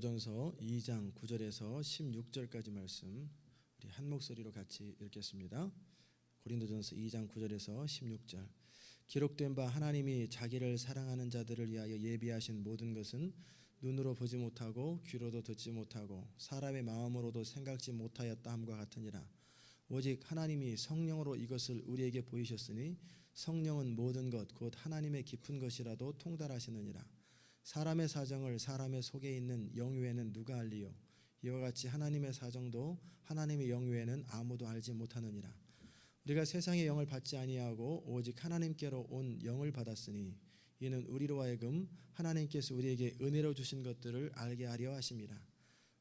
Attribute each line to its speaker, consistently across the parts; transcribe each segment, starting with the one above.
Speaker 1: 고린도전서 2장 9절에서 16절까지 말씀 우리 한 목소리로 같이 읽겠습니다. 고린도전서 2장 9절에서 16절. 기록된 바 하나님이 자기를 사랑하는 자들을 위하여 예비하신 모든 것은 눈으로 보지 못하고 귀로도 듣지 못하고 사람의 마음으로도 생각지 못하였다 함과 같으니라. 오직 하나님이 성령으로 이것을 우리에게 보이셨으니 성령은 모든 것 곧 하나님의 깊은 것이라도 통달하시느니라. 사람의 사정을 사람의 속에 있는 영외에는 누가 알리요? 이와 같이 하나님의 사정도 하나님의 영외에는 아무도 알지 못하느니라. 우리가 세상의 영을 받지 아니하고 오직 하나님께로 온 영을 받았으니 이는 우리로 하여금 하나님께서 우리에게 은혜로 주신 것들을 알게 하려 하심이라.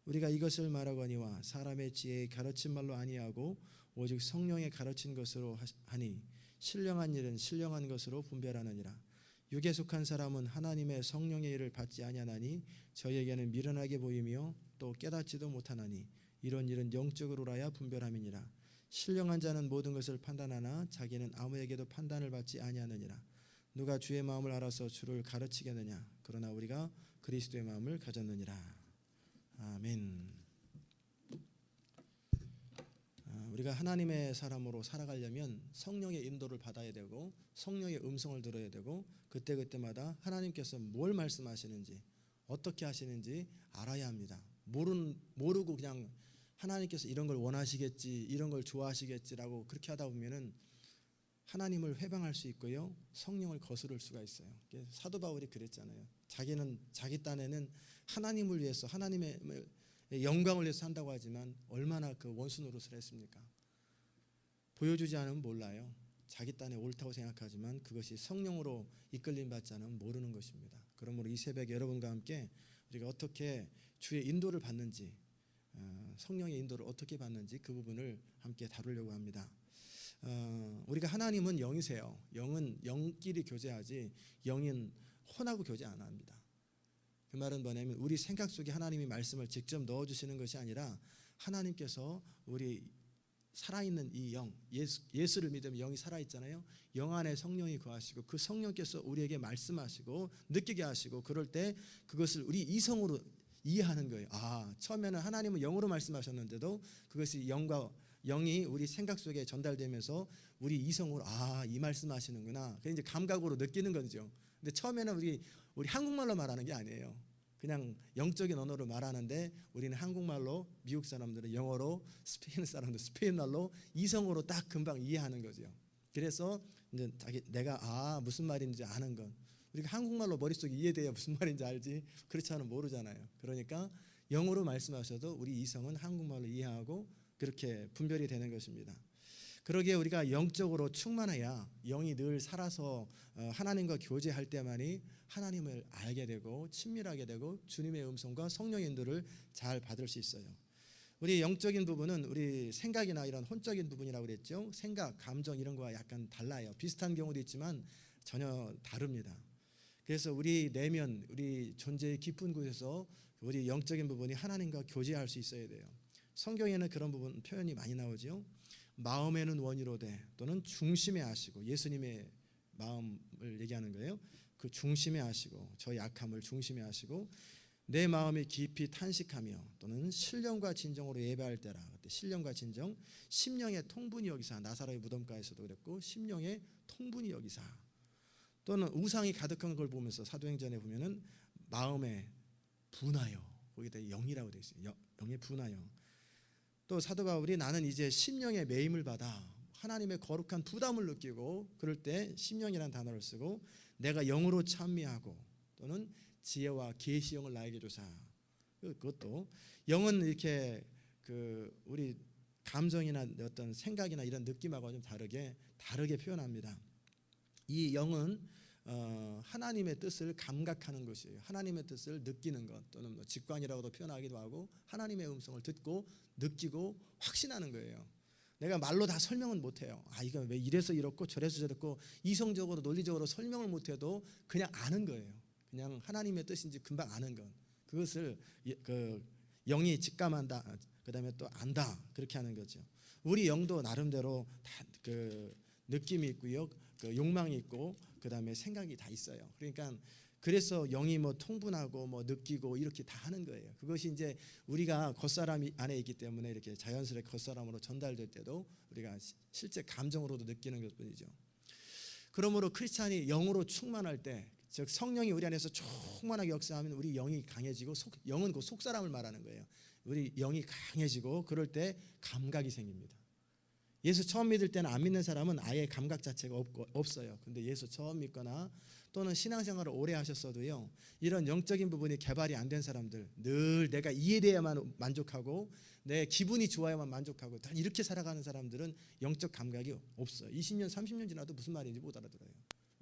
Speaker 1: 우리가 이것을 말하거니와 사람의 지혜의 가르친 말로 아니하고 오직 성령의 가르친 것으로 하니 신령한 일은 신령한 것으로 분별하느니라. 육에 속한 사람은 하나님의 성령의 일을 받지 아니하나니 저희에게는 미련하게 보이며 또 깨닫지도 못하나니 이런 일은 영적으로라야 분별함이니라. 신령한 자는 모든 것을 판단하나 자기는 아무에게도 판단을 받지 아니하느니라. 누가 주의 마음을 알아서 주를 가르치겠느냐? 그러나 우리가 그리스도의 마음을 가졌느니라. 아멘. 우리가 하나님의 사람으로 살아가려면 성령의 인도를 받아야 되고 성령의 음성을 들어야 되고 그때마다 하나님께서 뭘 말씀하시는지 어떻게 하시는지 알아야 합니다. 모르고 그냥 하나님께서 이런 걸 원하시겠지 이런 걸 좋아하시겠지라고 그렇게 하다 보면은 하나님을 회방할 수 있고요 성령을 거스를 수가 있어요. 사도 바울이 그랬잖아요. 자기는 자기 딴에는 하나님을 위해서 하나님의 영광을 위해서 한다고 하지만 얼마나 그 원수 노릇을 했습니까? 보여주지 않으면 몰라요. 자기 딴에 옳다고 생각하지만 그것이 성령으로 이끌림 받지 않으면 모르는 것입니다. 그러므로 이 새벽에 여러분과 함께 우리가 어떻게 주의 인도를 받는지 성령의 인도를 어떻게 받는지 그 부분을 함께 다루려고 합니다. 우리가 하나님은 영이세요. 영은 영끼리 교제하지 영은 혼하고 교제 안 합니다. 그 말은 뭐냐면 우리 생각 속에 하나님이 말씀을 직접 넣어주시는 것이 아니라 하나님께서 우리 살아있는 이 영, 예수를 믿으면 영이 살아있잖아요. 영 안에 성령이 거하시고 그 성령께서 우리에게 말씀하시고 느끼게 하시고 그럴 때 그것을 우리 이성으로 이해하는 거예요. 처음에는 하나님은 영으로 말씀하셨는데도 그것이 영이 우리 생각 속에 전달되면서 우리 이성으로 이 말씀하시는구나. 그게 이제 감각으로 느끼는 거죠. 근데 처음에는 우리 한국말로 말하는 게 아니에요. 그냥 영적인 언어로 말하는데 우리는 한국말로, 미국 사람들은 영어로, 스페인 사람들 스페인말로 이성으로 딱 금방 이해하는 거죠. 그래서 이제 내가 무슨 말인지 아는 건 우리가 한국말로 머릿속에 이해돼야 무슨 말인지 알지 그렇지 않으면 모르잖아요. 그러니까 영어로 말씀하셔도 우리 이성은 한국말로 이해하고 그렇게 분별이 되는 것입니다. 그러기에 우리가 영적으로 충만해야 영이 늘 살아서 하나님과 교제할 때만이 하나님을 알게 되고 친밀하게 되고 주님의 음성과 성령의 인도를 잘 받을 수 있어요. 우리 영적인 부분은 우리 생각이나 이런 혼적인 부분이라고 그랬죠. 생각, 감정 이런 거와 약간 달라요. 비슷한 경우도 있지만 전혀 다릅니다. 그래서 우리 내면, 우리 존재의 깊은 곳에서 우리 영적인 부분이 하나님과 교제할 수 있어야 돼요. 성경에는 그런 부분 표현이 많이 나오죠. 마음에는 원이로되 또는 중심에 하시고 예수님의 마음을 얘기하는 거예요. 그 중심에 하시고 저 약함을 중심에 하시고 내 마음이 깊이 탄식하며 또는 신령과 진정으로 예배할 때라. 그때 신령과 진정 심령의 통분이 여기사 나사로의 무덤가에서도 그랬고 심령의 통분이 여기사 또는 우상이 가득한 걸 보면서 사도행전에 보면은 마음에 분하여 거기다 영이라고 되어 있어요. 영에 분하여 또 사도 바울이 나는 이제 심령의 매임을 받아 하나님의 거룩한 부담을 느끼고 그럴 때 심령이라는 단어를 쓰고 내가 영으로 찬미하고 또는 지혜와 계시형을 나에게 주사. 그것도 영은 이렇게 우리 감정이나 어떤 생각이나 이런 느낌하고 좀 다르게 표현합니다. 이 영은 하나님의 뜻을 감각하는 것이에요. 하나님의 뜻을 느끼는 것 또는 직관이라고도 표현하기도 하고 하나님의 음성을 듣고 느끼고 확신하는 거예요. 내가 말로 다 설명은 못해요. 이거 왜 이래서 이렇고 저래서 저렇고 이성적으로 논리적으로 설명을 못해도 그냥 아는 거예요. 그냥 하나님의 뜻인지 금방 아는 것. 그것을 영이 직감한다. 그 다음에 또 안다. 그렇게 하는 거죠. 우리 영도 나름대로 다 느낌이 있고요. 욕망이 있고 그 다음에 생각이 다 있어요. 그러니까 그래서 영이 뭐 통분하고 뭐 느끼고 이렇게 다 하는 거예요. 그것이 이제 우리가 겉사람 안에 있기 때문에 이렇게 자연스럽게 겉사람으로 전달될 때도 우리가 실제 감정으로도 느끼는 것뿐이죠. 그러므로 크리스찬이 영으로 충만할 때, 즉 성령이 우리 안에서 충만하게 역사하면 우리 영이 강해지고, 영은 그 속사람을 말하는 거예요. 우리 영이 강해지고 그럴 때 감각이 생깁니다. 예수 처음 믿을 때는 안 믿는 사람은 아예 감각 자체가 없어요. 근데 예수 처음 믿거나 또는 신앙생활을 오래 하셨어도요, 이런 영적인 부분이 개발이 안 된 사람들, 늘 내가 이해돼야만 만족하고 내 기분이 좋아야만 만족하고 다 이렇게 살아가는 사람들은 영적 감각이 없어요. 20년 30년 지나도 무슨 말인지 못 알아들어요.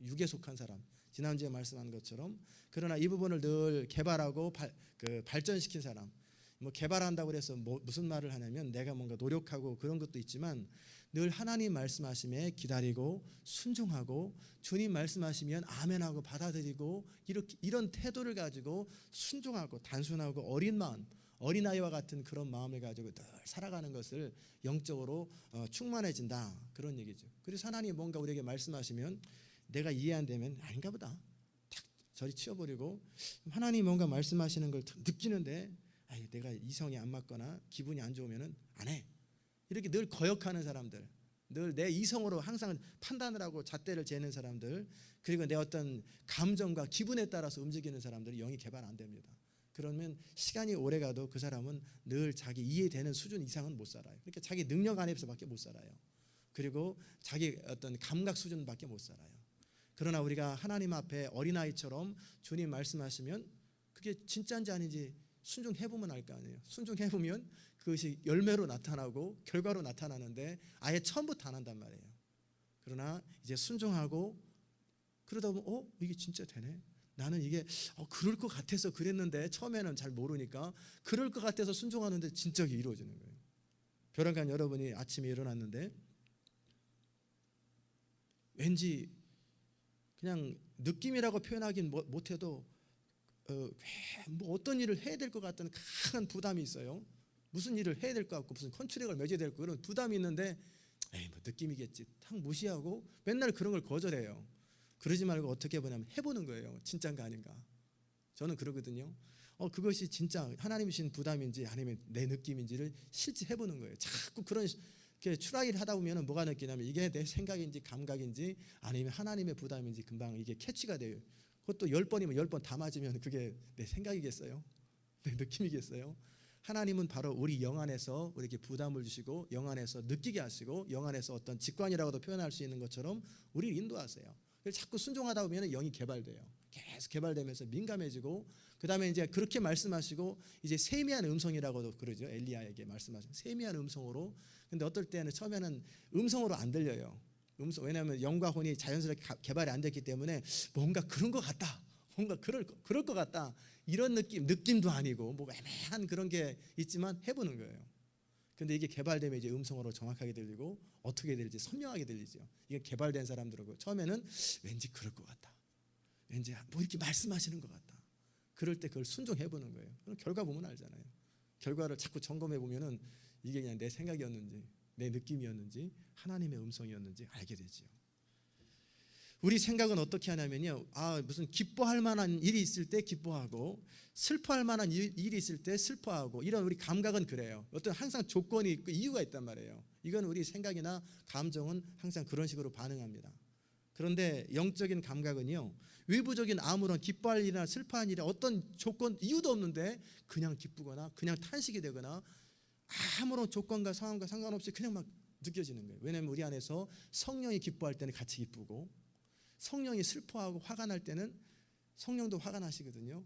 Speaker 1: 육에 속한 사람, 지난주에 말씀한 것처럼. 그러나 이 부분을 늘 개발하고 발전시킨 사람, 뭐 개발한다고 그래서 무슨 말을 하냐면 내가 뭔가 노력하고 그런 것도 있지만 늘 하나님 말씀하심에 기다리고 순종하고 주님 말씀하시면 아멘하고 받아들이고 이런 태도를 가지고 순종하고 단순하고 어린 마음, 어린아이와 같은 그런 마음을 가지고 늘 살아가는 것을 영적으로 충만해진다, 그런 얘기죠. 그래서 하나님 뭔가 우리에게 말씀하시면 내가 이해 안 되면 아닌가 보다 탁 저리 치워버리고, 하나님 뭔가 말씀하시는 걸 느끼는데 내가 이성이 안 맞거나 기분이 안 좋으면 안 해. 이렇게 늘 거역하는 사람들, 늘 내 이성으로 항상 판단을 하고 잣대를 재는 사람들, 그리고 내 어떤 감정과 기분에 따라서 움직이는 사람들이 영이 개발 안 됩니다. 그러면 시간이 오래 가도 그 사람은 늘 자기 이해되는 수준 이상은 못 살아요. 그러니까 자기 능력 안에서밖에 못 살아요. 그리고 자기 어떤 감각 수준밖에 못 살아요. 그러나 우리가 하나님 앞에 어린아이처럼 주님 말씀하시면 그게 진짜인지 아닌지 순종해보면 알 거 아니에요. 순종해보면 그것이 열매로 나타나고 결과로 나타나는데 아예 처음부터 안 한단 말이에요. 그러나 이제 순종하고 그러다 보면 이게 진짜 되네. 나는 이게 그럴 것 같아서 그랬는데, 처음에는 잘 모르니까 그럴 것 같아서 순종하는데 진짜 이루어지는 거예요. 벼랑간 여러분이 아침에 일어났는데 왠지 그냥 느낌이라고 표현하긴 못해도 뭐 어떤 일을 해야 될 것 같다는 강한 부담이 있어요. 무슨 일을 해야 될 것 같고 무슨 컨트랙을 맺어야 될 것 같고 그런 부담이 있는데 뭐 느낌이겠지 탁 무시하고 맨날 그런 걸 거절해요. 그러지 말고 어떻게 보냐면 해보는 거예요. 진짜인가 아닌가. 저는 그러거든요. 그것이 진짜 하나님이신 부담인지 아니면 내 느낌인지를 실제 해보는 거예요. 자꾸 그런 추라이를 하다 보면 뭐가 느끼냐면 이게 내 생각인지 감각인지 아니면 하나님의 부담인지 금방 이게 캐치가 돼요. 그것도 10번이면 10번 다 맞으면 그게 내 생각이겠어요? 내 느낌이겠어요? 하나님은 바로 우리 영 안에서 우리에게 부담을 주시고 영 안에서 느끼게 하시고 영 안에서 어떤 직관이라고도 표현할 수 있는 것처럼 우리를 인도하세요. 자꾸 순종하다 보면 영이 개발돼요. 계속 개발되면서 민감해지고, 그 다음에 이제 그렇게 말씀하시고 이제 세미한 음성이라고도 그러죠. 엘리야에게 말씀하신 세미한 음성으로. 근데 어떨 때는 처음에는 음성으로 안 들려요. 왜냐하면 영과 혼이 자연스럽게 개발이 안 됐기 때문에 뭔가 그런 것 같다, 뭔가 그럴 것 같다, 이런 느낌도 아니고 뭐 애매한 그런 게 있지만 해보는 거예요. 근데 이게 개발되면 이제 음성으로 정확하게 들리고 어떻게 들릴지 선명하게 들리죠. 이게 개발된 사람들하고 처음에는 왠지 그럴 것 같다, 왠지 뭐 이렇게 말씀하시는 것 같다, 그럴 때 그걸 순종해보는 거예요. 그럼 결과 보면 알잖아요. 결과를 자꾸 점검해 보면은 이게 그냥 내 생각이었는지 내 느낌이었는지 하나님의 음성이었는지 알게 되지요. 우리 생각은 어떻게 하냐면요, 무슨 기뻐할 만한 일이 있을 때 기뻐하고 슬퍼할 만한 일이 있을 때 슬퍼하고, 이런 우리 감각은 그래요. 어떤 항상 조건이 있고 이유가 있단 말이에요. 이건 우리 생각이나 감정은 항상 그런 식으로 반응합니다. 그런데 영적인 감각은요, 외부적인 아무런 기뻐할 일이나 슬퍼할 일이나 어떤 조건 이유도 없는데 그냥 기쁘거나 그냥 탄식이 되거나 아무런 조건과 상황과 상관없이 그냥 막 느껴지는 거예요. 왜냐하면 우리 안에서 성령이 기뻐할 때는 같이 기쁘고, 성령이 슬퍼하고 화가 날 때는 성령도 화가 나시거든요.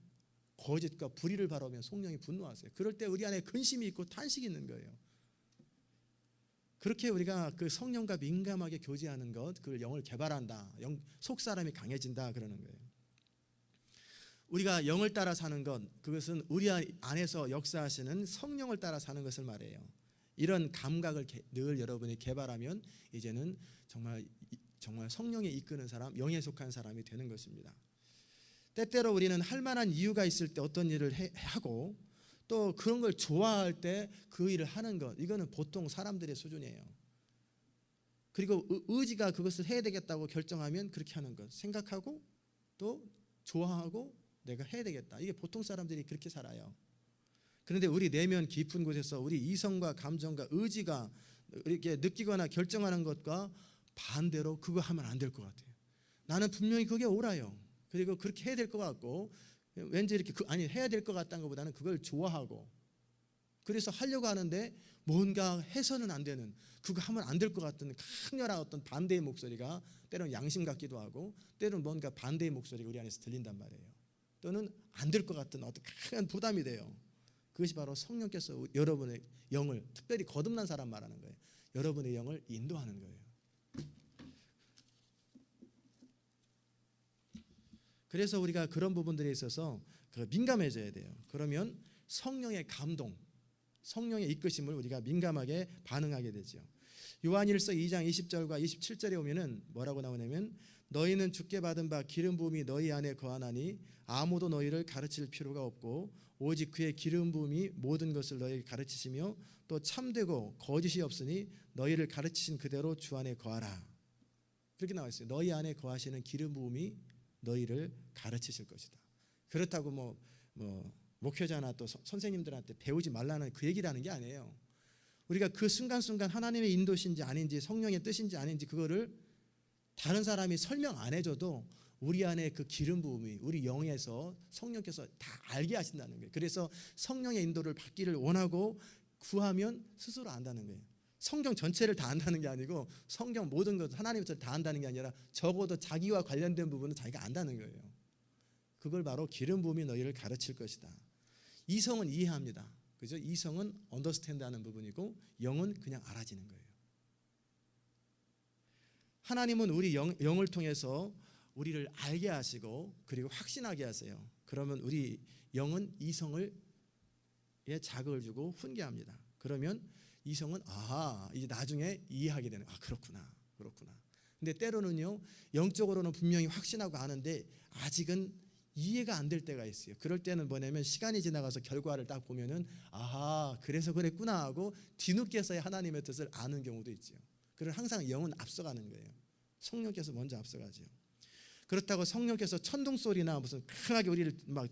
Speaker 1: 거짓과 불의를 바라보면 성령이 분노하세요. 그럴 때 우리 안에 근심이 있고 탄식이 있는 거예요. 그렇게 우리가 그 성령과 민감하게 교제하는 것, 그걸 영을 개발한다, 속 사람이 강해진다 그러는 거예요. 우리가 영을 따라 사는 것, 그것은 우리 안에서 역사하시는 성령을 따라 사는 것을 말해요. 이런 감각을 늘 여러분이 개발하면 이제는 정말 성령에 이끄는 사람, 영에 속한 사람이 되는 것입니다. 때때로 우리는 할 만한 이유가 있을 때 어떤 일을 하고 또 그런 걸 좋아할 때 그 일을 하는 것, 이거는 보통 사람들의 수준이에요. 그리고 의지가 그것을 해야 되겠다고 결정하면 그렇게 하는 것, 생각하고 또 좋아하고 내가 해야 되겠다. 이게 보통 사람들이 그렇게 살아요. 그런데 우리 내면 깊은 곳에서 우리 이성과 감정과 의지가 이렇게 느끼거나 결정하는 것과 반대로 그거 하면 안 될 것 같아요. 나는 분명히 그게 옳아요. 그리고 그렇게 해야 될 것 같고 왠지 이렇게 아니 해야 될 것 같다는 것보다는 그걸 좋아하고 그래서 하려고 하는데 뭔가 해서는 안 되는 그거 하면 안 될 것 같은 강렬한 어떤 반대의 목소리가 때로는 양심 같기도 하고 때로는 뭔가 반대의 목소리가 우리 안에서 들린단 말이에요. 또는 안 될 것 같은 어떤 강한 부담이 돼요. 그것이 바로 성령께서 여러분의 영을 특별히 거듭난 사람 말하는 거예요. 여러분의 영을 인도하는 거예요. 그래서 우리가 그런 부분들에 있어서 민감해져야 돼요. 그러면 성령의 감동, 성령의 이끄심을 우리가 민감하게 반응하게 되죠. 요한일서 2장 20절과 27절에 오면은 뭐라고 나오냐면 너희는 주께 받은 바 기름 부음이 너희 안에 거하나니 아무도 너희를 가르칠 필요가 없고 오직 그의 기름 부음이 모든 것을 너희에게 가르치시며 또 참되고 거짓이 없으니 너희를 가르치신 그대로 주 안에 거하라. 그렇게 나와 있어요. 너희 안에 거하시는 기름 부음이 너희를 가르치실 것이다. 그렇다고 뭐 목회자나 또 선생님들한테 배우지 말라는 그 얘기를 하는 게 아니에요. 우리가 그 순간순간 하나님의 인도신지 아닌지 성령의 뜻인지 아닌지 그거를 다른 사람이 설명 안 해줘도 우리 안에 그 기름 부음이 우리 영에서 성령께서 다 알게 하신다는 거예요. 그래서 성령의 인도를 받기를 원하고 구하면 스스로 안다는 거예요. 성경 전체를 다 안다는 게 아니고 성경 모든 것 하나님의 뜻을 다 안다는 게 아니라 적어도 자기와 관련된 부분은 자기가 안다는 거예요. 그걸 바로 기름 부음이 너희를 가르칠 것이다. 이성은 이해합니다. 그죠? 이성은 언더스탠드하는 부분이고 영은 그냥 알아지는 거예요. 하나님은 우리 영을 통해서 우리를 알게 하시고 그리고 확신하게 하세요. 그러면 우리 영은 이성을 자극을 주고 훈계합니다. 그러면 이성은 이제 나중에 이해하게 되는 그렇구나. 근데 때로는요 영적으로는 분명히 확신하고 아는데 아직은 이해가 안 될 때가 있어요. 그럴 때는 뭐냐면 시간이 지나가서 결과를 딱 보면은 그래서 그랬구나 하고 뒤늦게서야 하나님의 뜻을 아는 경우도 있죠. 그래서 항상 영은 앞서가는 거예요. 성령께서 먼저 앞서가죠. 그렇다고 성령께서 천둥 소리나 무슨 강하게 우리를 막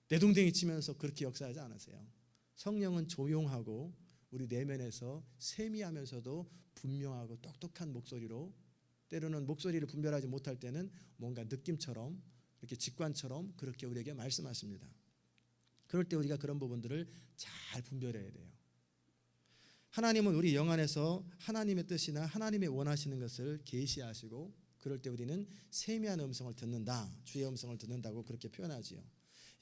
Speaker 1: 내동댕이 치면서 그렇게 역사하지 않으세요. 성령은 조용하고 우리 내면에서 세미하면서도 분명하고 똑똑한 목소리로 때로는 목소리를 분별하지 못할 때는 뭔가 느낌처럼 이렇게 직관처럼 그렇게 우리에게 말씀하십니다. 그럴 때 우리가 그런 부분들을 잘 분별해야 돼요. 하나님은 우리 영 안에서 하나님의 뜻이나 하나님의 원하시는 것을 계시하시고 그럴 때 우리는 세미한 음성을 듣는다. 주의 음성을 듣는다고 그렇게 표현하지요.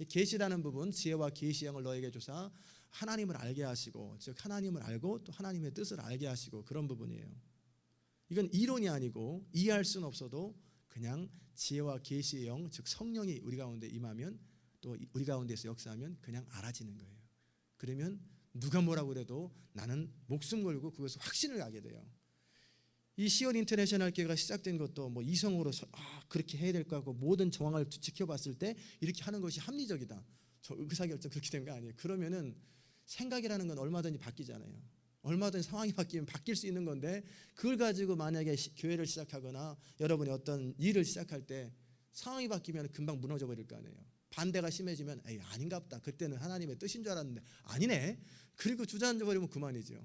Speaker 1: 계시라는 부분 지혜와 계시 영을 너에게 주사 하나님을 알게 하시고 즉 하나님을 알고 또 하나님의 뜻을 알게 하시고 그런 부분이에요. 이건 이론이 아니고 이해할 수는 없어도 그냥 지혜와 계시의 영 즉 성령이 우리 가운데 임하면 또 우리 가운데서 역사하면 그냥 알아지는 거예요. 그러면 누가 뭐라고 그래도 나는 목숨 걸고 그것을 확신을 하게 돼요. 이 시온 인터내셔널 교회가 시작된 것도 이성으로 그렇게 해야 될 거 하고 모든 정황을 지켜봤을 때 이렇게 하는 것이 합리적이다. 저 의사결정 그렇게 된 거 아니에요. 그러면은 생각이라는 건 얼마든지 바뀌잖아요. 얼마든지 상황이 바뀌면 바뀔 수 있는 건데 그걸 가지고 만약에 교회를 시작하거나 여러분이 어떤 일을 시작할 때 상황이 바뀌면 금방 무너져 버릴 거 아니에요. 반대가 심해지면 아닌가 보다. 그때는 하나님의 뜻인 줄 알았는데 아니네. 그리고 주저앉아 버리면 그만이죠.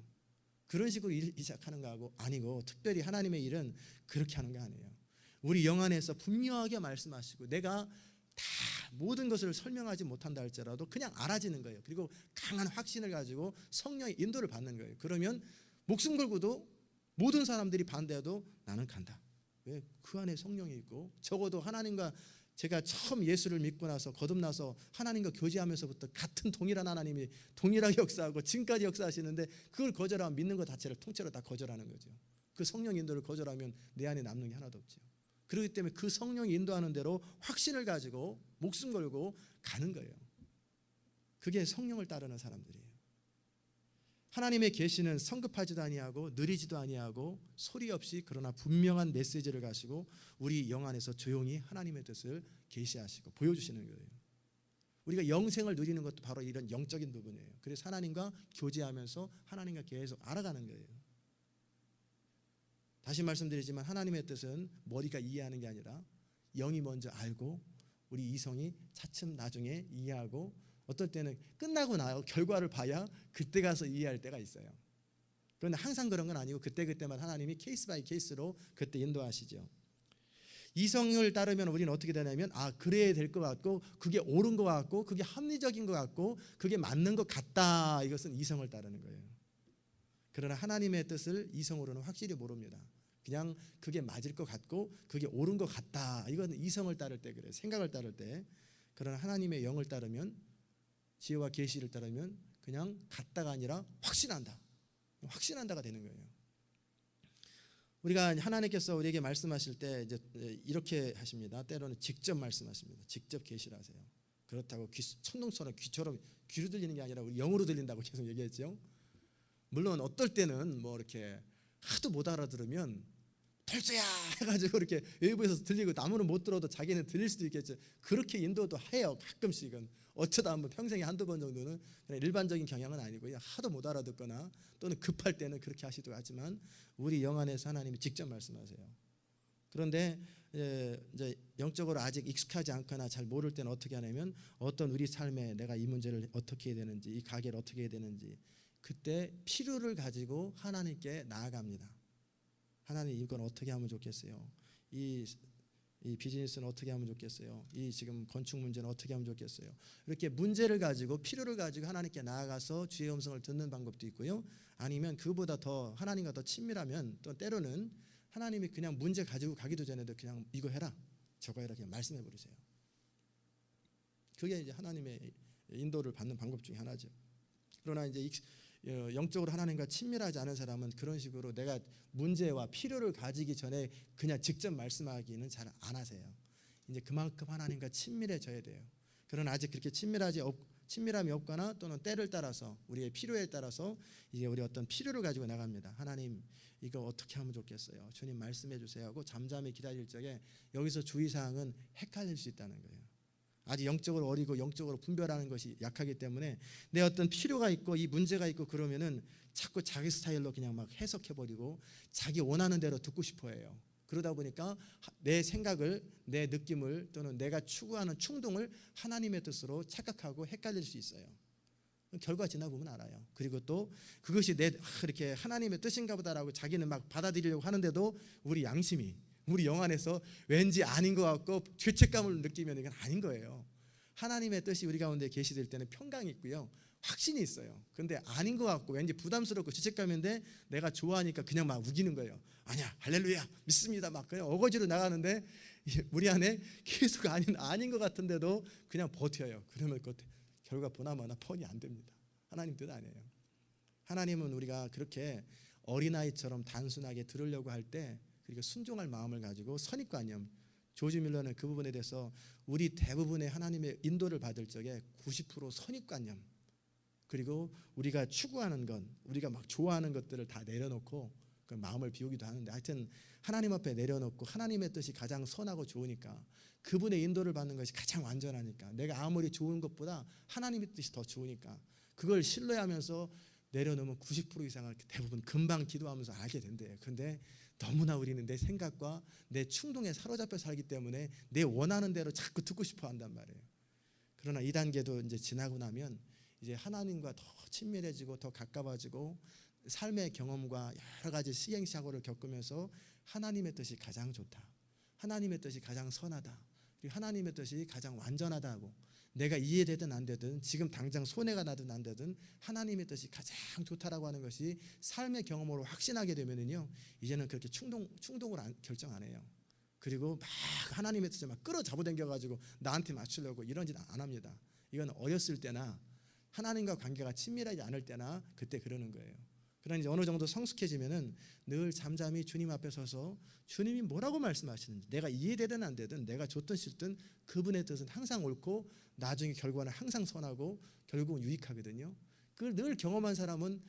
Speaker 1: 그런 식으로 일 시작하는 거하고 아니고 특별히 하나님의 일은 그렇게 하는 게 아니에요. 우리 영 안에서 분명하게 말씀하시고 내가 다 모든 것을 설명하지 못한다 할지라도 그냥 알아지는 거예요. 그리고 강한 확신을 가지고 성령의 인도를 받는 거예요. 그러면 목숨 걸고도 모든 사람들이 반대해도 나는 간다. 왜? 그 안에 성령이 있고 적어도 하나님과 제가 처음 예수를 믿고 나서 거듭나서 하나님과 교제하면서부터 같은 동일한 하나님이 동일하게 역사하고 지금까지 역사하시는데 그걸 거절하면 믿는 것 자체를 통째로 다 거절하는 거죠. 그 성령 인도를 거절하면 내 안에 남는 게 하나도 없죠. 그렇기 때문에 그 성령이 인도하는 대로 확신을 가지고 목숨 걸고 가는 거예요. 그게 성령을 따르는 사람들이에요. 하나님의 계시는 성급하지도 아니하고 느리지도 아니하고 소리 없이 그러나 분명한 메시지를 가지고 우리 영 안에서 조용히 하나님의 뜻을 계시하시고 보여주시는 거예요. 우리가 영생을 누리는 것도 바로 이런 영적인 부분이에요. 그래서 하나님과 교제하면서 하나님과 계속 알아가는 거예요. 다시 말씀드리지만 하나님의 뜻은 머리가 이해하는 게 아니라 영이 먼저 알고 우리 이성이 차츰 나중에 이해하고 어떨 때는 끝나고 나서 결과를 봐야 그때 가서 이해할 때가 있어요. 그런데 항상 그런 건 아니고 그때그때만 하나님이 케이스 바이 케이스로 그때 인도하시죠. 이성을 따르면 우리는 어떻게 되냐면 그래야 될 것 같고 그게 옳은 것 같고 그게 합리적인 것 같고 그게 맞는 것 같다. 이것은 이성을 따르는 거예요. 그러나 하나님의 뜻을 이성으로는 확실히 모릅니다. 그냥 그게 맞을 것 같고 그게 옳은 것 같다. 이건 이성을 따를 때 그래요. 생각을 따를 때. 그러나 하나님의 영을 따르면 지혜와 계시를 따르면 그냥 같다가 아니라 확신한다가 되는 거예요. 우리가 하나님께서 우리에게 말씀하실 때 이제 이렇게 하십니다. 때로는 직접 말씀하십니다. 직접 계시를 하세요. 그렇다고 천둥처럼 귀처럼 귀로 들리는 게 아니라 우리 영으로 들린다고 계속 얘기했죠. 물론 어떨 때는 뭐 이렇게 하도 못 알아들으면 털수야 해가지고 이렇게 외부에서 들리고 남은 못 들어도 자기는 들릴 수도 있겠죠. 그렇게 인도도 해요. 가끔씩은 어쩌다 한번 평생에 한두 번 정도는 그냥 일반적인 경향은 아니고요. 하도 못 알아듣거나 또는 급할 때는 그렇게 하시도 하지만 우리 영 안에서 하나님이 직접 말씀하세요. 그런데 이제 영적으로 아직 익숙하지 않거나 잘 모를 때는 어떻게 하냐면 어떤 우리 삶에 내가 이 문제를 어떻게 해야 되는지 이 가게를 어떻게 해야 되는지 그때 필요를 가지고 하나님께 나아갑니다. 하나님 이건 어떻게 하면 좋겠어요? 이 비즈니스는 어떻게 하면 좋겠어요? 이 지금 건축 문제는 어떻게 하면 좋겠어요? 이렇게 문제를 가지고 필요를 가지고 하나님께 나아가서 주의 음성을 듣는 방법도 있고요. 아니면 그보다 더 하나님과 더 친밀하면 또 때로는 하나님이 그냥 문제 가지고 가기도 전에도 그냥 이거 해라 저거 해라 그냥 말씀해 버리세요. 그게 이제 하나님의 인도를 받는 방법 중에 하나죠. 그러나 이제 영적으로 하나님과 친밀하지 않은 사람은 그런 식으로 내가 문제와 필요를 가지기 전에 그냥 직접 말씀하기는 잘 안 하세요. 이제 그만큼 하나님과 친밀해져야 돼요. 그러나 아직 그렇게 친밀함이 없거나 또는 때를 따라서 우리의 필요에 따라서 이제 우리 어떤 필요를 가지고 나갑니다. 하나님 이거 어떻게 하면 좋겠어요? 주님 말씀해 주세요 하고 잠잠히 기다릴 적에 여기서 주의사항은 헷갈릴 수 있다는 거예요. 아직 영적으로 어리고 영적으로 분별하는 것이 약하기 때문에 내 어떤 필요가 있고 이 문제가 있고 그러면은 자꾸 자기 스타일로 그냥 막 해석해버리고 자기 원하는 대로 듣고 싶어해요. 그러다 보니까 내 생각을 내 느낌을 또는 내가 추구하는 충동을 하나님의 뜻으로 착각하고 헷갈릴 수 있어요. 결과 지나 보면 알아요. 그리고 또 그것이 이렇게 하나님의 뜻인가 보다라고 자기는 막 받아들이려고 하는데도 우리 양심이 우리 영 안에서 왠지 아닌 것 같고 죄책감을 느끼면 이건 아닌 거예요. 하나님의 뜻이 우리 가운데 계시될 때는 평강이 있고요. 확신이 있어요. 근데 아닌 것 같고 왠지 부담스럽고 죄책감인데 내가 좋아하니까 그냥 막 우기는 거예요. 아니야 할렐루야 믿습니다 막 그냥 어거지로 나가는데 우리 안에 계속 아닌 것 같은데도 그냥 버텨요. 그러면 그 결과 보나마나 뻔히 안 됩니다. 하나님 뜻 아니에요. 하나님은 우리가 그렇게 어린아이처럼 단순하게 들으려고 할 때 그리고 순종할 마음을 가지고 선입관념 조지 밀러는 그 부분에 대해서 우리 대부분의 하나님의 인도를 받을 적에 90% 선입관념 그리고 우리가 추구하는 것 우리가 막 좋아하는 것들을 다 내려놓고 그 마음을 비우기도 하는데 하여튼 하나님 앞에 내려놓고 하나님의 뜻이 가장 선하고 좋으니까 그분의 인도를 받는 것이 가장 완전하니까 내가 아무리 좋은 것보다 하나님의 뜻이 더 좋으니까 그걸 신뢰하면서 내려놓으면 90% 이상을 대부분 금방 기도하면서 알게 된대요. 그런데 너무나 우리는 내 생각과 내 충동에 사로잡혀 살기 때문에 내 원하는 대로 자꾸 듣고 싶어 한단 말이에요. 그러나 이 단계도 이제 지나고 나면 이제 하나님과 더 친밀해지고 더 가까워지고 삶의 경험과 여러 가지 시행착오를 겪으면서 하나님의 뜻이 가장 좋다. 하나님의 뜻이 가장 선하다. 그리고 하나님의 뜻이 가장 완전하다고 내가 이해되든 안 되든 지금 당장 손해가 나든 안 되든 하나님의 뜻이 가장 좋다라고 하는 것이 삶의 경험으로 확신하게 되면은요 이제는 그렇게 충동으로 결정 안 해요. 그리고 막 하나님의 뜻을 막 끌어잡아당겨가지고 나한테 맞추려고 이런 짓 안 합니다. 이건 어렸을 때나 하나님과 관계가 친밀하지 않을 때나 그때 그러는 거예요. 그러나 이제 어느 정도 성숙해지면은 늘 잠잠히 주님 앞에 서서 주님이 뭐라고 말씀하시는지 내가 이해되든 안 되든 내가 좋든 싫든 그분의 뜻은 항상 옳고 나중에 결과는 항상 선하고 결국은 유익하거든요. 그걸 늘 경험한 사람은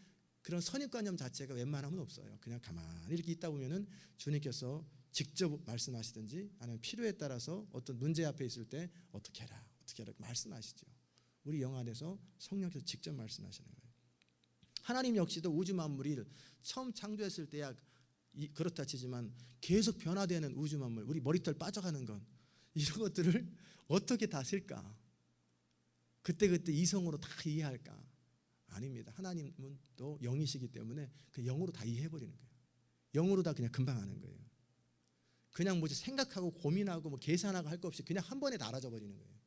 Speaker 1: 그런 선입관념 자체가 웬만하면 없어요. 그냥 가만히 이렇게 있다 보면은 주님께서 직접 말씀하시든지 아니면 필요에 따라서 어떤 문제 앞에 있을 때 어떻게 해라 말씀하시죠. 우리 영 안에서 성령께서 직접 말씀하시는 거예요. 하나님 역시도 우주 만물이 처음 창조했을 때야 그렇다 치지만 계속 변화되는 우주 만물 우리 머리털 빠져가는 것 이런 것들을 어떻게 다 쓸까? 그때그때 이성으로 다 이해할까? 아닙니다. 하나님은 또 영이시기 때문에 그 영으로 다 이해해버리는 거예요. 영으로 다 그냥 금방 아는 거예요. 그냥 뭐지 생각하고 고민하고 뭐 계산하고 할 거 없이 그냥 한 번에 다 알아져 버리는 거예요.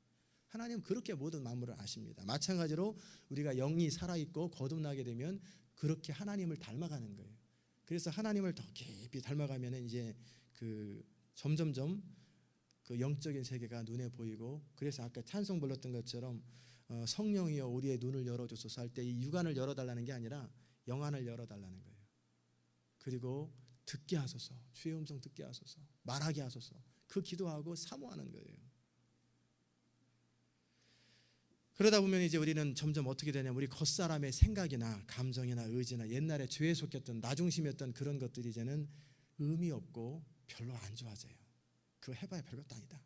Speaker 1: 하나님은 그렇게 모든 만물을 아십니다. 마찬가지로 우리가 영이 살아있고 거듭나게 되면 그렇게 하나님을 닮아가는 거예요. 그래서 하나님을 더 깊이 닮아가면 이제 그 점점점 그 영적인 세계가 눈에 보이고, 그래서 아까 찬송 불렀던 것처럼 성령이여 우리의 눈을 열어주소서 할 때 이 육안을 열어달라는 게 아니라 영안을 열어달라는 거예요. 그리고 듣게 하소서, 주의 음성 듣게 하소서, 말하게 하소서, 그 기도하고 사모하는 거예요. 그러다 보면 이제 우리는 점점 어떻게 되냐면 우리 겉사람의 생각이나 감정이나 의지나 옛날에 죄에 속했던 나중심이었던 그런 것들이 이제는 의미 없고 별로 안 좋아져요. 그거 해봐야 별것도 아니다.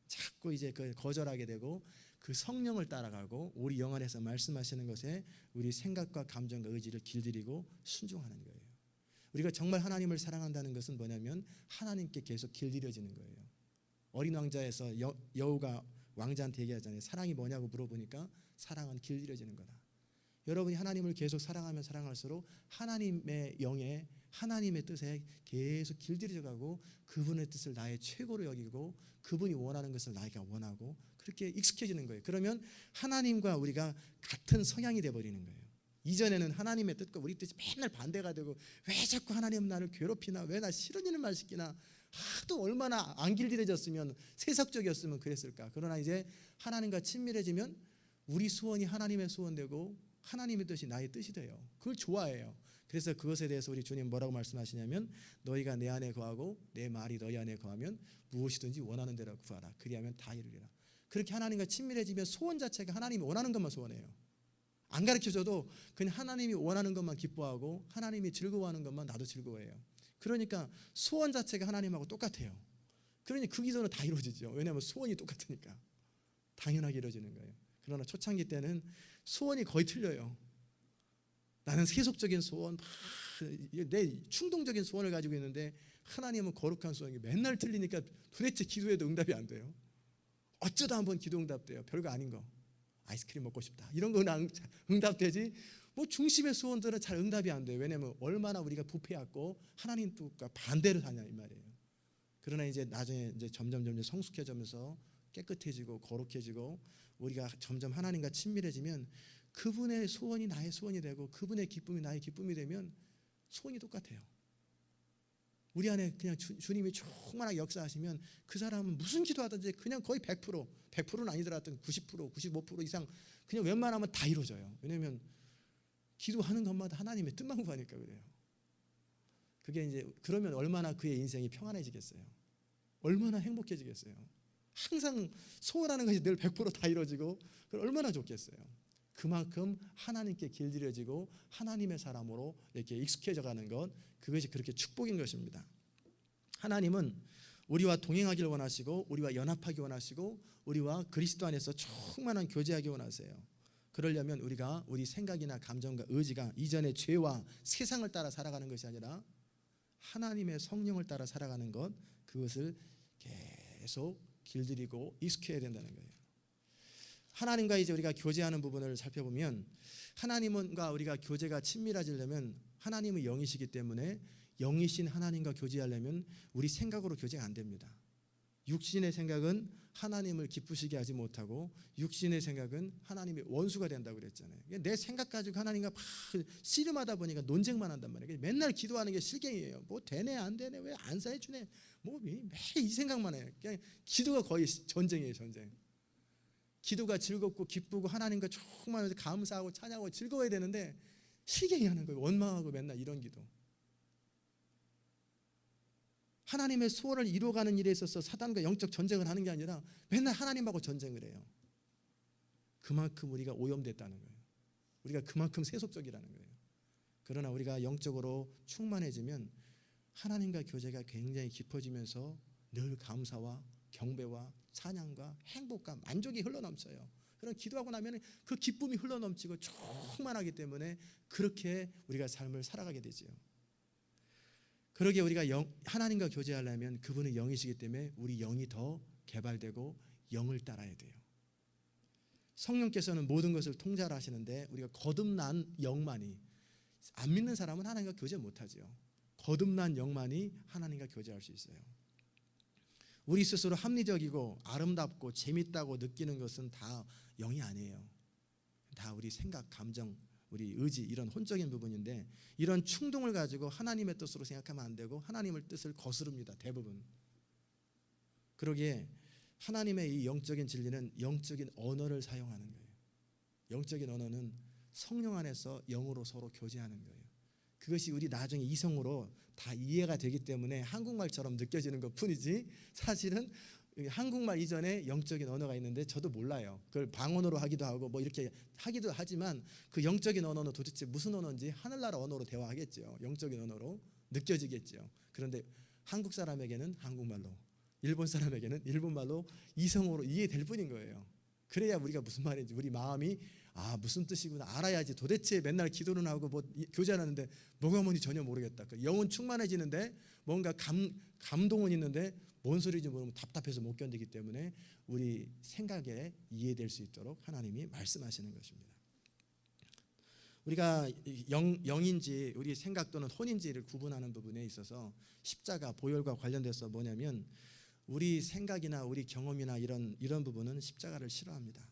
Speaker 1: 자꾸 이제 그 거절하게 되고 그 성령을 따라가고 우리 영 안에서 말씀하시는 것에 우리 생각과 감정과 의지를 길들이고 순종하는 거예요. 우리가 정말 하나님을 사랑한다는 것은 뭐냐면 하나님께 계속 길들여지는 거예요. 어린 왕자에서 여우가 왕자한테 얘기하잖아요. 사랑이 뭐냐고 물어보니까 사랑은 길들여지는 거다. 여러분이 하나님을 계속 사랑하면 사랑할수록 하나님의 영에 하나님의 뜻에 계속 길들여져가고 그분의 뜻을 나의 최고로 여기고 그분이 원하는 것을 나에게 원하고 그렇게 익숙해지는 거예요. 그러면 하나님과 우리가 같은 성향이 되어버리는 거예요. 이전에는 하나님의 뜻과 우리 뜻이 맨날 반대가 되고 왜 자꾸 하나님은 나를 괴롭히나, 왜 나 싫은 일을 말 시키나, 하도 얼마나 안 길들여졌으면 세속적이었으면 그랬을까. 그러나 이제 하나님과 친밀해지면 우리 소원이 하나님의 소원되고 하나님의 뜻이 나의 뜻이 돼요. 그걸 좋아해요. 그래서 그것에 대해서 우리 주님 뭐라고 말씀하시냐면 너희가 내 안에 거하고 내 말이 너희 안에 거하면 무엇이든지 원하는 대로 구하라. 그리하면 다 이루리라. 그렇게 하나님과 친밀해지면 소원 자체가 하나님이 원하는 것만 소원해요. 안 가르쳐줘도 그냥 하나님이 원하는 것만 기뻐하고 하나님이 즐거워하는 것만 나도 즐거워해요. 그러니까 소원 자체가 하나님하고 똑같아요. 그러니 그 기도는 다 이루어지죠. 왜냐하면 소원이 똑같으니까 당연하게 이루어지는 거예요. 그러나 초창기 때는 소원이 거의 틀려요. 나는 세속적인 소원, 내 충동적인 소원을 가지고 있는데 하나님은 거룩한 소원이 맨날 틀리니까 도대체 기도해도 응답이 안 돼요. 어쩌다 한번 기도 응답돼요. 별거 아닌 거. 아이스크림 먹고 싶다 이런 거는 응답되지 뭐 중심의 소원들은 잘 응답이 안 돼요. 왜냐하면 얼마나 우리가 부패했고 하나님 뜻과 반대로 사냐 이 말이에요. 그러나 이제 나중에 이제 점점 성숙해지면서 깨끗해지고 거룩해지고 우리가 점점 하나님과 친밀해지면 그분의 소원이 나의 소원이 되고 그분의 기쁨이 나의 기쁨이 되면 소원이 똑같아요. 우리 안에 그냥 주님이 충만하게 역사하시면 그 사람은 무슨 기도하든지 그냥 거의 100%는 아니더라도 90%, 95% 이상 그냥 웬만하면 다 이루어져요. 왜냐하면 기도하는 것마다 하나님의 뜻만 구하니까 그래요. 그게 이제 그러면 얼마나 그의 인생이 평안해지겠어요. 얼마나 행복해지겠어요. 항상 소원하는 것이 늘 100% 다 이루어지고 얼마나 좋겠어요. 그만큼 하나님께 길들여지고 하나님의 사람으로 이렇게 익숙해져가는 것, 그것이 그렇게 축복인 것입니다. 하나님은 우리와 동행하기를 원하시고 우리와 연합하기 원하시고 우리와 그리스도 안에서 충만한 교제하기 원하세요. 그러려면 우리가 우리 생각이나 감정과 의지가 이전의 죄와 세상을 따라 살아가는 것이 아니라 하나님의 성령을 따라 살아가는 것, 그것을 계속 길들이고 익숙해야 된다는 거예요. 하나님과 이제 우리가 교제하는 부분을 살펴보면 하나님과 우리가 교제가 친밀해지려면 하나님은 영이시기 때문에 영이신 하나님과 교제하려면 우리 생각으로 교제가 안 됩니다. 육신의 생각은 하나님을 기쁘시게 하지 못하고 육신의 생각은 하나님의 원수가 된다고 그랬잖아요. 내 생각 가지고 하나님과 막 씨름하다 보니까 논쟁만 한단 말이에요. 맨날 기도하는 게 실갱이에요. 뭐 되네 안 되네 왜 안 사해주네 뭐 매일 이 생각만 해요. 그냥 기도가 거의 전쟁이에요. 전쟁. 기도가 즐겁고 기쁘고 하나님과 정말 감사하고 찬양하고 즐거워야 되는데 실갱이하는 거예요. 원망하고 맨날 이런 기도. 하나님의 소원을 이루어가는 일에 있어서 사단과 영적 전쟁을 하는 게 아니라 맨날 하나님하고 전쟁을 해요. 그만큼 우리가 오염됐다는 거예요. 우리가 그만큼 세속적이라는 거예요. 그러나 우리가 영적으로 충만해지면 하나님과 교제가 굉장히 깊어지면서 늘 감사와 경배와 찬양과 행복과 만족이 흘러넘쳐요. 그런 기도하고 나면 그 기쁨이 흘러넘치고 충만하기 때문에 그렇게 우리가 삶을 살아가게 되지요. 그러기에 우리가 하나님과 교제하려면 그분은 영이시기 때문에 우리 영이 더 개발되고 영을 따라야 돼요. 성령께서는 모든 것을 통달하시는데 우리가 거듭난 영만이, 안 믿는 사람은 하나님과 교제 못하죠. 거듭난 영만이 하나님과 교제할 수 있어요. 우리 스스로 합리적이고 아름답고 재밌다고 느끼는 것은 다 영이 아니에요. 다 우리 생각, 감정, 우리 의지, 이런 혼적인 부분인데, 이런 충동을 가지고 하나님의 뜻으로 생각하면 안 되고 하나님의 뜻을 거스릅니다, 대부분. 그러기에 하나님의 이 영적인 진리는 영적인 언어를 사용하는 거예요. 영적인 언어는 성령 안에서 영으로 서로 교제하는 거예요. 그것이 우리 나중에 이성으로 다 이해가 되기 때문에 한국말처럼 느껴지는 것뿐이지, 사실은 한국말 이전에 영적인 언어가 있는데 저도 몰라요. 그걸 방언으로 하기도 하고 뭐 이렇게 하기도 하지만, 그 영적인 언어는 도대체 무슨 언어인지 하늘나라 언어로 대화하겠죠. 영적인 언어로 느껴지겠죠. 그런데 한국 사람에게는 한국말로, 일본 사람에게는 일본말로 이성으로 이해될 뿐인 거예요. 그래야 우리가 무슨 말인지 우리 마음이 무슨 뜻이구나 알아야지. 도대체 맨날 기도는 하고 뭐 교제하는데 뭐가 뭔지 전혀 모르겠다. 영은 충만해지는데 뭔가 감동은 있는데 뭔 소리인지 모르면 답답해서 못 견디기 때문에 우리 생각에 이해될 수 있도록 하나님이 말씀하시는 것입니다. 우리가 영인지 우리 생각 또는 혼인지를 구분하는 부분에 있어서 십자가, 보혈과 관련돼서 뭐냐면, 우리 생각이나 우리 경험이나 이런 부분은 십자가를 싫어합니다.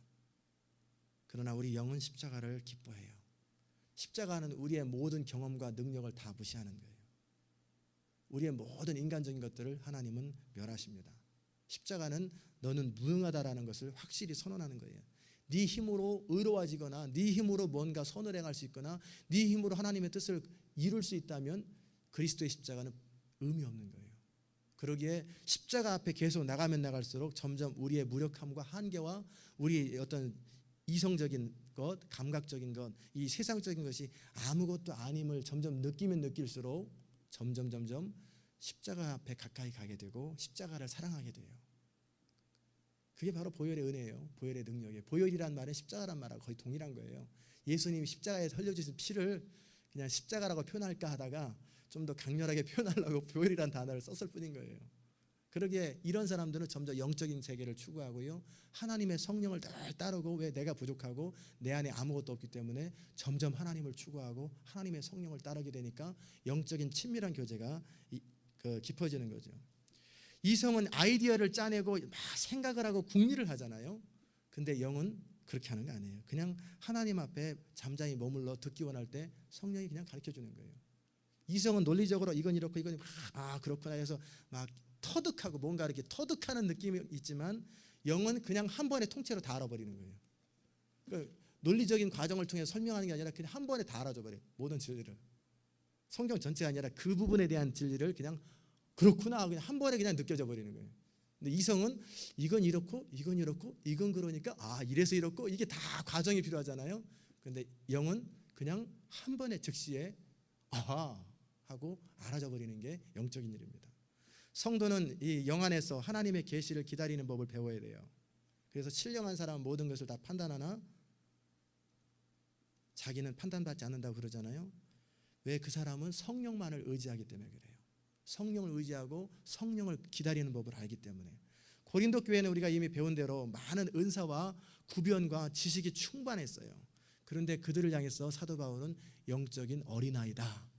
Speaker 1: 그러나 우리 영은 십자가를 기뻐해요. 십자가는 우리의 모든 경험과 능력을 다 무시하는 거예요. 우리의 모든 인간적인 것들을 하나님은 멸하십니다. 십자가는 너는 무능하다라는 것을 확실히 선언하는 거예요. 네 힘으로 의로워지거나 네 힘으로 뭔가 선을 행할 수 있거나 네 힘으로 하나님의 뜻을 이룰 수 있다면 그리스도의 십자가는 의미 없는 거예요. 그러기에 십자가 앞에 계속 나가면 나갈수록 점점 우리의 무력함과 한계와 우리 어떤 이성적인 것, 감각적인 것, 이 세상적인 것이 아무것도 아님을 점점 느끼면 느낄수록 점점 십자가 앞에 가까이 가게 되고 십자가를 사랑하게 돼요. 그게 바로 보혈의 은혜예요. 보혈의 능력이에요. 보혈이란 말은 십자가란 말하고 거의 동일한 거예요. 예수님이 십자가에 흘려주신 피를 그냥 십자가라고 표현할까 하다가 좀 더 강렬하게 표현하려고 보혈이란 단어를 썼을 뿐인 거예요. 그러기에 이런 사람들은 점점 영적인 세계를 추구하고요, 하나님의 성령을 늘 따르고, 왜 내가 부족하고 내 안에 아무것도 없기 때문에 점점 하나님을 추구하고 하나님의 성령을 따르게 되니까 영적인 친밀한 교제가 깊어지는 거죠. 이성은 아이디어를 짜내고 막 생각을 하고 궁리를 하잖아요. 근데 영은 그렇게 하는 거 아니에요. 그냥 하나님 앞에 잠잠히 머물러 듣기 원할 때 성령이 그냥 가르쳐 주는 거예요. 이성은 논리적으로 이건 이렇고 이건 그렇구나 해서 막 터득하고 뭔가 이렇게 터득하는 느낌이 있지만, 영은 그냥 한 번에 통째로 다 알아버리는 거예요. 그러니까 논리적인 과정을 통해 설명하는 게 아니라 그냥 한 번에 다 알아줘 버려요. 모든 진리를. 성경 전체가 아니라 그 부분에 대한 진리를 그냥 그렇구나 그냥 한 번에 그냥 느껴져 버리는 거예요. 근데 이성은 이건 이렇고 이건 이렇고 이건 그러니까 이래서 이렇고, 이게 다 과정이 필요하잖아요. 근데 영은 그냥 한 번에 즉시에 하고 알아져 버리는 게 영적인 일입니다. 성도는 이 영 안에서 하나님의 계시를 기다리는 법을 배워야 돼요. 그래서 신령한 사람은 모든 것을 다 판단하나 자기는 판단받지 않는다고 그러잖아요. 왜? 그 사람은 성령만을 의지하기 때문에 그래요. 성령을 의지하고 성령을 기다리는 법을 알기 때문에. 고린도 교회는 우리가 이미 배운 대로 많은 은사와 구변과 지식이 충만했어요. 그런데 그들을 향해서 사도 바울은 영적인 어린아이다.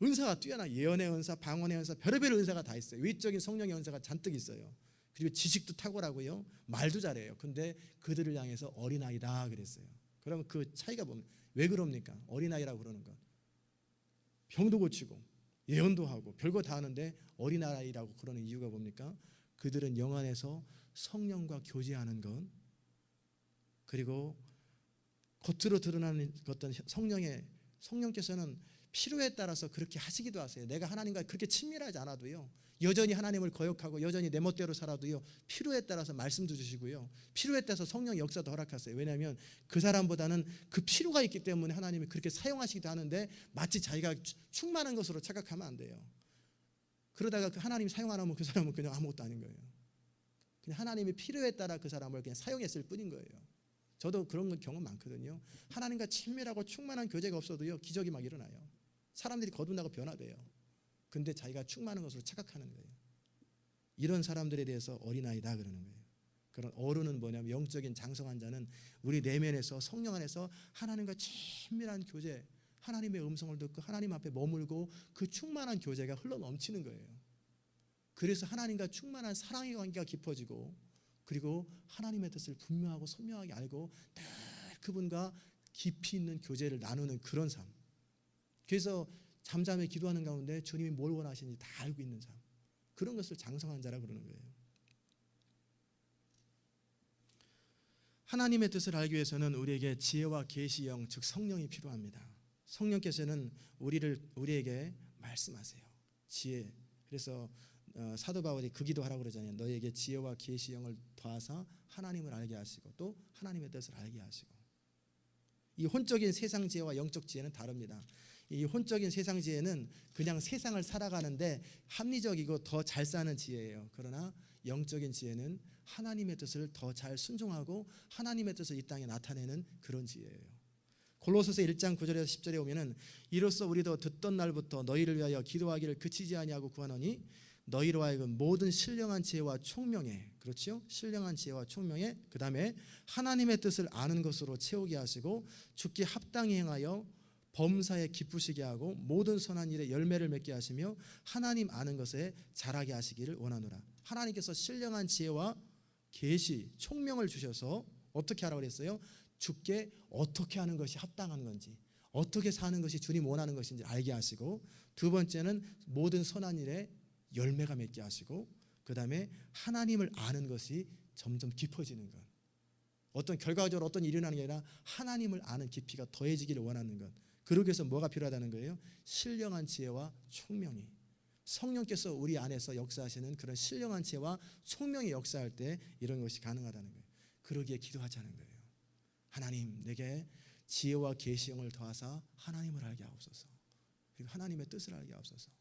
Speaker 1: 은사가 뛰어나, 예언의 은사, 방언의 은사, 별의별 은사가 다 있어요. 외적인 성령의 은사가 잔뜩 있어요. 그리고 지식도 탁월하고요, 말도 잘해요. 근데 그들을 향해서 어린아이다 그랬어요. 그러면 그 차이가 뭡니까? 왜 그럽니까? 어린아이라고 그러는 것. 병도 고치고 예언도 하고 별거 다 하는데 어린아이라고 그러는 이유가 뭡니까? 그들은 영 안에서 성령과 교제하는 것, 그리고 겉으로 드러나는 어떤 성령께서는 필요에 따라서 그렇게 하시기도 하세요. 내가 하나님과 그렇게 친밀하지 않아도요, 여전히 하나님을 거역하고 여전히 내 멋대로 살아도요, 필요에 따라서 말씀도 주시고요, 필요에 따라서 성령 역사도 허락하세요. 왜냐하면 그 사람보다는 그 필요가 있기 때문에 하나님이 그렇게 사용하시기도 하는데, 마치 자기가 충만한 것으로 착각하면 안 돼요. 그러다가 그 하나님이 사용 안 하면 그 사람은 그냥 아무것도 아닌 거예요. 그냥 하나님의 필요에 따라 그 사람을 그냥 사용했을 뿐인 거예요. 저도 그런 경험 많거든요. 하나님과 친밀하고 충만한 교제가 없어도요, 기적이 막 일어나요. 사람들이 거듭나고 변화돼요. 근데 자기가 충만한 것으로 착각하는 거예요. 이런 사람들에 대해서 어린아이다 그러는 거예요. 그런 어른은 뭐냐면 영적인 장성한 자는 우리 내면에서 성령 안에서 하나님과 친밀한 교제, 하나님의 음성을 듣고 하나님 앞에 머물고 그 충만한 교제가 흘러 넘치는 거예요. 그래서 하나님과 충만한 사랑의 관계가 깊어지고, 그리고 하나님의 뜻을 분명하고 선명하게 알고 늘 그분과 깊이 있는 교제를 나누는 그런 삶. 그래서 잠잠히 기도하는 가운데 주님이 뭘 원하시는지 다 알고 있는 삶, 그런 것을 장성한 자라 그러는 거예요. 하나님의 뜻을 알기 위해서는 우리에게 지혜와 계시영, 즉 성령이 필요합니다. 성령께서는 우리에게 말씀하세요. 지혜. 그래서 사도 바울이 그 기도하라고 그러잖아요. 너에게 지혜와 계시영을 더하사 하나님을 알게 하시고 또 하나님의 뜻을 알게 하시고. 이 혼적인 세상 지혜와 영적 지혜는 다릅니다. 이 혼적인 세상 지혜는 그냥 세상을 살아가는데 합리적이고 더 잘 사는 지혜예요. 그러나 영적인 지혜는 하나님의 뜻을 더 잘 순종하고 하나님의 뜻을 이 땅에 나타내는 그런 지혜예요. 골로새서 1장 9절에서 10절에 보면은 이로써 우리도 듣던 날부터 너희를 위하여 기도하기를 그치지 아니하고 구하노니 너희로 하여금 모든 신령한 지혜와 총명에, 그렇죠? 신령한 지혜와 총명에, 그 다음에 하나님의 뜻을 아는 것으로 채우게 하시고 죽기 합당히 행하여 범사에 기쁘시게 하고 모든 선한 일에 열매를 맺게 하시며 하나님 아는 것에 자라게 하시기를 원하노라. 하나님께서 신령한 지혜와 계시, 총명을 주셔서 어떻게 하라고 그랬어요? 주께 어떻게 하는 것이 합당한 건지, 어떻게 사는 것이 주님 원하는 것인지 알게 하시고, 두 번째는 모든 선한 일에 열매가 맺게 하시고, 그 다음에 하나님을 아는 것이 점점 깊어지는 것. 어떤 결과적으로 어떤 일이 일어나는 게 아니라 하나님을 아는 깊이가 더해지기를 원하는 것. 그러기 위해서 뭐가 필요하다는 거예요? 신령한 지혜와 총명이. 성령께서 우리 안에서 역사하시는 그런 신령한 지혜와 총명이 역사할 때 이런 것이 가능하다는 거예요. 그러기에 기도하자는 거예요. 하나님, 내게 지혜와 계시형을 더하사 하나님을 알게 하옵소서. 그리고 하나님의 뜻을 알게 하옵소서.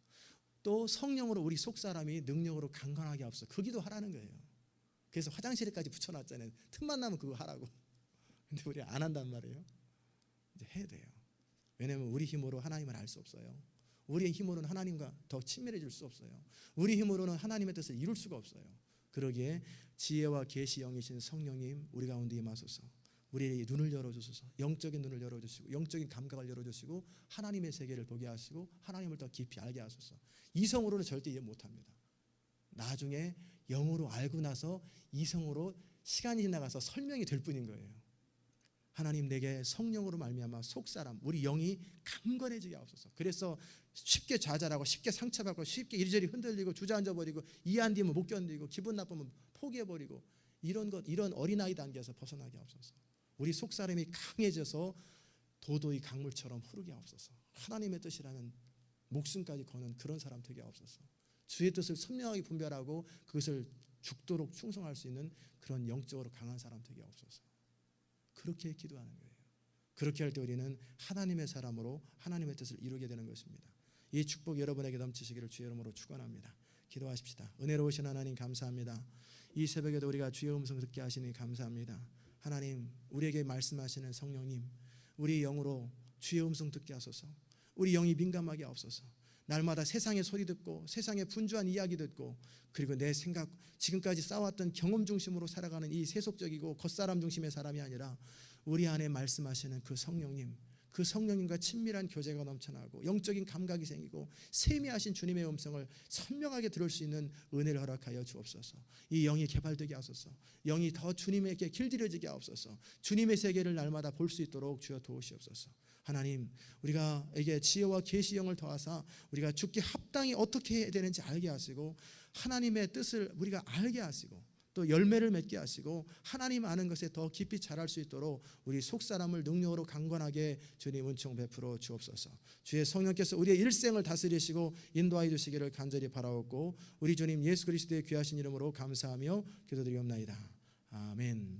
Speaker 1: 또 성령으로 우리 속사람이 능력으로 강건하게 하옵소서. 그 기도하라는 거예요. 그래서 화장실에까지 붙여놨잖아요. 틈만 나면 그거 하라고. 근데 우리 안 한단 말이에요. 이제 해야 돼요. 왜냐하면 우리 힘으로 하나님을 알 수 없어요. 우리의 힘으로는 하나님과 더 친밀해질 수 없어요. 우리 힘으로는 하나님의 뜻을 이룰 수가 없어요. 그러기에 지혜와 계시 영이신 성령님 우리 가운데 임하소서. 우리의 눈을 열어주소서. 영적인 눈을 열어주시고 영적인 감각을 열어주시고 하나님의 세계를 보게 하시고 하나님을 더 깊이 알게 하소서. 이성으로는 절대 이해 못합니다. 나중에 영으로 알고 나서 이성으로 시간이 지나가서 설명이 될 뿐인 거예요. 하나님, 내게 성령으로 말미암아 속사람 우리 영이 강건해지게 하옵소서. 그래서 쉽게 좌절하고 쉽게 상처받고 쉽게 이리저리 흔들리고 주저앉아버리고 이해 안 되면 못 견디고 기분 나쁘면 포기해버리고 이런 어린아이 단계에서 벗어나게 하옵소서. 우리 속사람이 강해져서 도도히 강물처럼 흐르게 하옵소서. 하나님의 뜻이라는 목숨까지 거는 그런 사람 되게 하옵소서. 주의 뜻을 선명하게 분별하고 그것을 죽도록 충성할 수 있는 그런 영적으로 강한 사람 되게 하옵소서. 그렇게 기도하는 거예요. 그렇게 할 때 우리는 하나님의 사람으로 하나님의 뜻을 이루게 되는 것입니다. 이 축복 여러분에게 넘치시기를 주의 이름으로 축원합니다. 기도하십시다. 은혜로우신 하나님 감사합니다. 이 새벽에도 우리가 주의 음성 듣게 하시니 감사합니다. 하나님, 우리에게 말씀하시는 성령님, 우리 영으로 주의 음성 듣게 하소서. 우리 영이 민감하게 하옵소서. 날마다 세상의 소리 듣고 세상의 분주한 이야기 듣고 그리고 내 생각, 지금까지 쌓아왔던 경험 중심으로 살아가는 이 세속적이고 겉사람 중심의 사람이 아니라 우리 안에 말씀하시는 그 성령님, 그 성령님과 친밀한 교제가 넘쳐나고 영적인 감각이 생기고 세미하신 주님의 음성을 선명하게 들을 수 있는 은혜를 허락하여 주옵소서. 이 영이 개발되게 하소서. 영이 더 주님에게 길들여지게 하옵소서. 주님의 세계를 날마다 볼 수 있도록 주여 도우시옵소서. 하나님, 우리가에게 지혜와 계시 영을 더하사 우리가 죽기 합당히 어떻게 해야 되는지 알게 하시고 하나님의 뜻을 우리가 알게 하시고 또 열매를 맺게 하시고 하나님 아는 것에 더 깊이 자랄 수 있도록 우리 속사람을 능력으로 강건하게 주님 은총 베풀어 주옵소서. 주의 성령께서 우리의 일생을 다스리시고 인도하여 주시기를 간절히 바라옵고 우리 주님 예수 그리스도의 귀하신 이름으로 감사하며 기도드리옵나이다. 아멘.